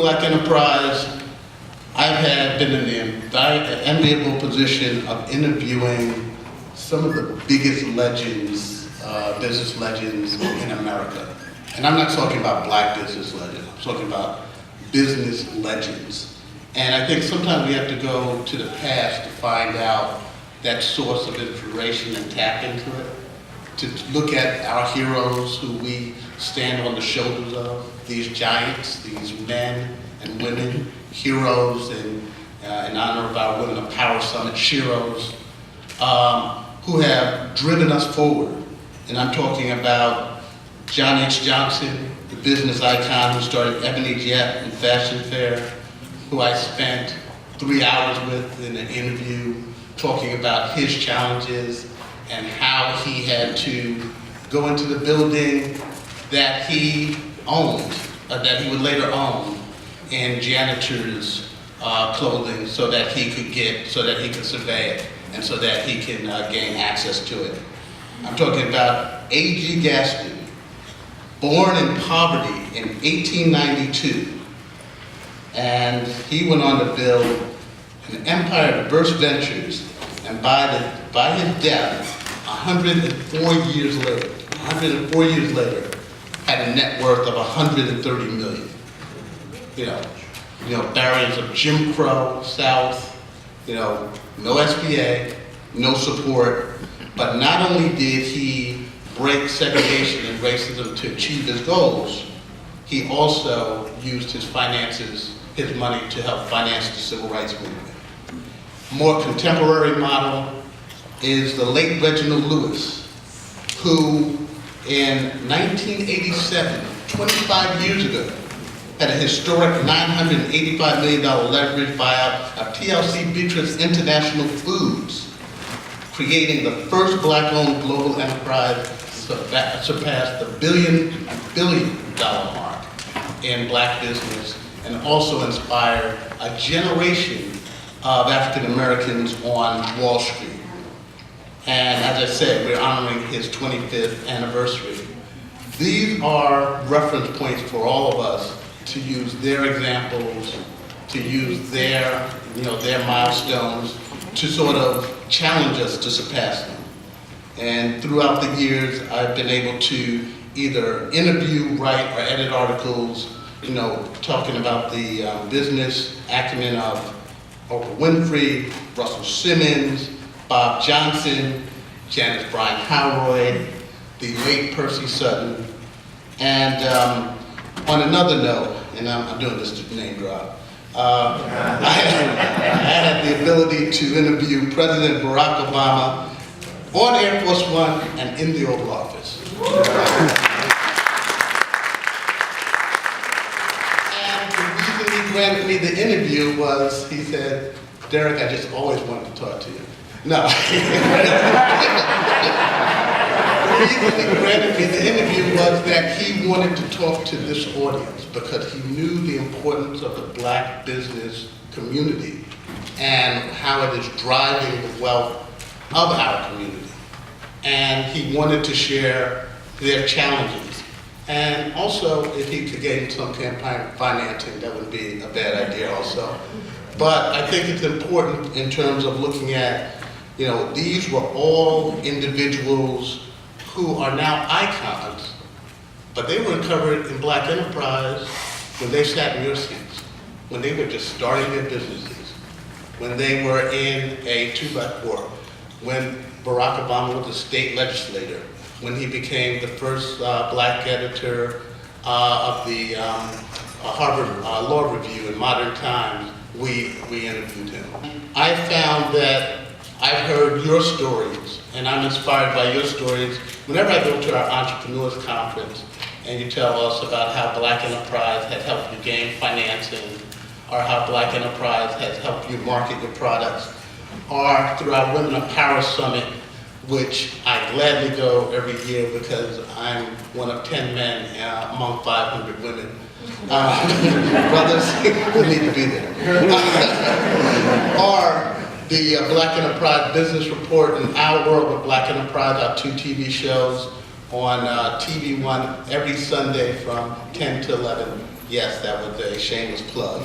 Black Enterprise, I've been in the enviable position of interviewing some of the biggest legends, business legends in America. And I'm not talking about black business legends, I'm talking about business legends. And I think sometimes we have to go to the past to find out that source of inspiration and tap into it, to look at our heroes who we stand on the shoulders of, these giants, these men and women, heroes in honor of our Women of Power Summit, Sheroes, who have driven us forward. And I'm talking about John H. Johnson, the business icon who started Ebony Jet and Fashion Fair, who I spent 3 hours with in an interview talking about his challenges and how he had to go into the building that he owned, that he would later own, in janitor's clothing so that he could survey it and so that he can gain access to it. I'm talking about A.G. Gaston, born in poverty in 1892, and he went on to build an empire of diverse ventures, and by his death, 104 years later, had a net worth of 130 million. You know, barriers of Jim Crow, South, no SBA, no support, but not only did he break segregation and racism to achieve his goals, he also used his finances, his money to help finance the civil rights movement. More contemporary model is the late Reginald Lewis, who in 1987, 25 years ago, had a historic $985 million leverage buyout of TLC Beatrice International Foods, creating the first black-owned global enterprise surpassed the billion dollar mark in black business, and also inspired a generation of African Americans on Wall Street. And as I said, we're honoring his 25th anniversary. These are reference points for all of us to use their examples, to use their milestones to sort of challenge us to surpass them. And throughout the years, I've been able to either interview, write, or edit articles, talking about the business acumen of Oprah Winfrey, Russell Simmons, Bob Johnson, Janice Bryant Howroyd, the late Percy Sutton. And on another note, and I'm doing this to name drop, I had the ability to interview President Barack Obama on Air Force One and in the Oval Office. And the reason he granted me the interview was, he said, "Derek, I just always wanted to talk to you." No. The reason he granted me the interview was that he wanted to talk to this audience because he knew the importance of the black business community and how it is driving the wealth of our community. And he wanted to share their challenges. And also, if he could gain some campaign financing, that would be a bad idea also. But I think it's important in terms of looking at, these were all individuals who are now icons, but they were covered in Black Enterprise when they sat in your seats, when they were just starting their businesses, when they were in a 2x4, when Barack Obama was a state legislator, when he became the first black editor of the Harvard Law Review in Modern Times, we interviewed him. I found that I've heard your stories, and I'm inspired by your stories. Whenever I go to our Entrepreneurs Conference, and you tell us about how Black Enterprise has helped you gain financing, or how Black Enterprise has helped you market your products, or through our Women of Power Summit, which I gladly go every year because I'm one of 10 men among 500 women. Brothers, we need to be there. Or the Black Enterprise Business Report and Our World with Black Enterprise, our 2 TV shows on TV One every Sunday from 10 to 11 Yes, that was a shameless plug.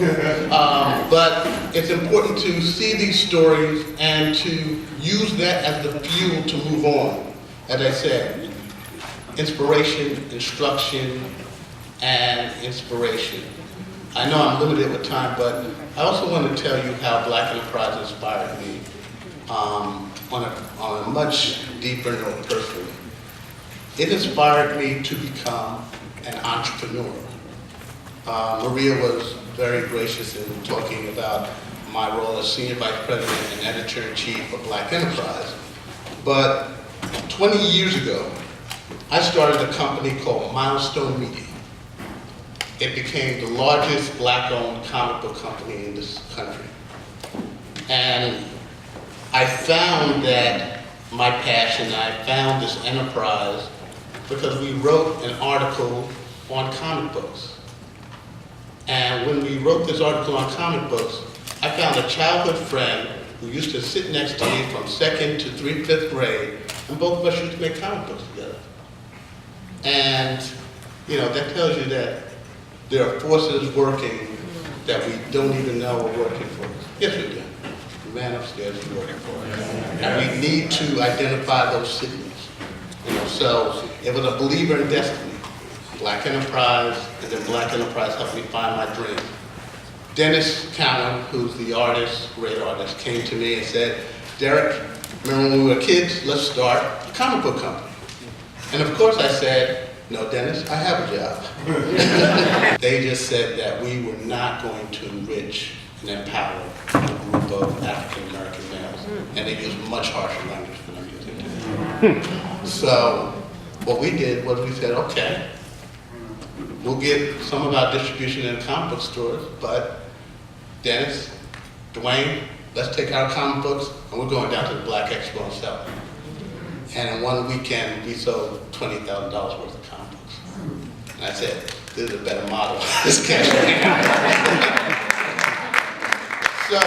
But it's important to see these stories and to use that as the fuel to move on. As I said, inspiration, instruction, and inspiration. I know I'm limited with time, but I also want to tell you how Black Enterprise inspired me on a much deeper note personally. It inspired me to become an entrepreneur. Maria was very gracious in talking about my role as Senior Vice President and Editor-in-Chief of Black Enterprise. But 20 years ago, I started a company called Milestone Media. It became the largest Black-owned comic book company in this country. And I found that my passion, I found this enterprise because we wrote an article on comic books. And when we wrote this article on comic books, I found a childhood friend who used to sit next to me from 2nd to 5th grade, and both of us used to make comic books together. And, you know, that tells you that there are forces working that we don't even know are working for us. Yes, we do. The man upstairs is working for us. And we need to identify those signals. You know, so it was a believer in destiny. Black Enterprise, and then Black Enterprise helped me find my dream. Dennis Cowan, who's the artist, great artist, came to me and said, Derek, remember when we were kids, let's start a comic book company. And of course I said, no, Dennis, I have a job. They just said that we were not going to enrich and empower a group of African-American males. And they used much harsher language than I'm using today. So what we did was we said, okay, we'll get some of our distribution in comic book stores, but Dennis, Dwayne, let's take our comic books and we're going down to the Black Expo and sell them. And in one weekend, we sold $20,000 worth of comic books. And I said, this is a better model. This can't So,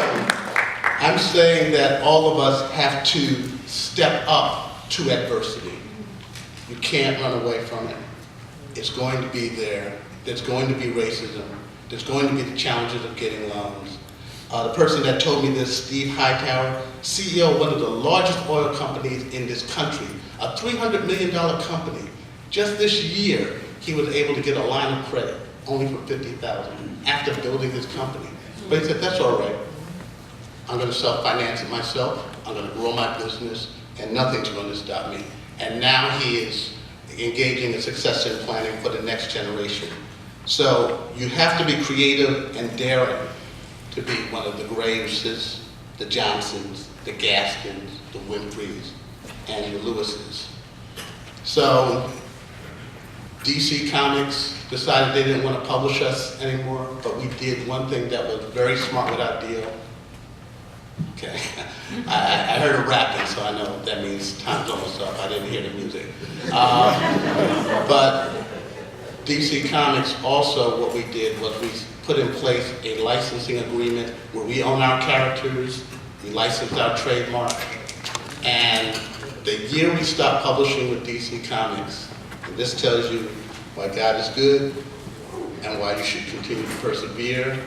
I'm saying that all of us have to step up to adversity. You can't run away from it. It's going to be there. There's going to be racism. There's going to be the challenges of getting loans. The person that told me this, Steve Hightower, CEO of one of the largest oil companies in this country, a $300 million company. Just this year, he was able to get a line of credit, only for $50,000, after building his company. But he said, that's all right. I'm going to self-finance it myself. I'm going to grow my business, and nothing's going to stop me. And now he is engaging in succession planning for the next generation. So you have to be creative and daring to be one of the Graveses, the Johnsons, the Gaskins, the Winfreys, and the Lewises. So DC Comics decided they didn't want to publish us anymore, but we did one thing that was very smart with our deal. Okay, I heard a rapping, so I know that means time's almost up. I didn't hear the music. But DC Comics also, what we did was we put in place a licensing agreement where we own our characters, we license our trademark, and the year we stopped publishing with DC Comics, and this tells you why God is good and why you should continue to persevere.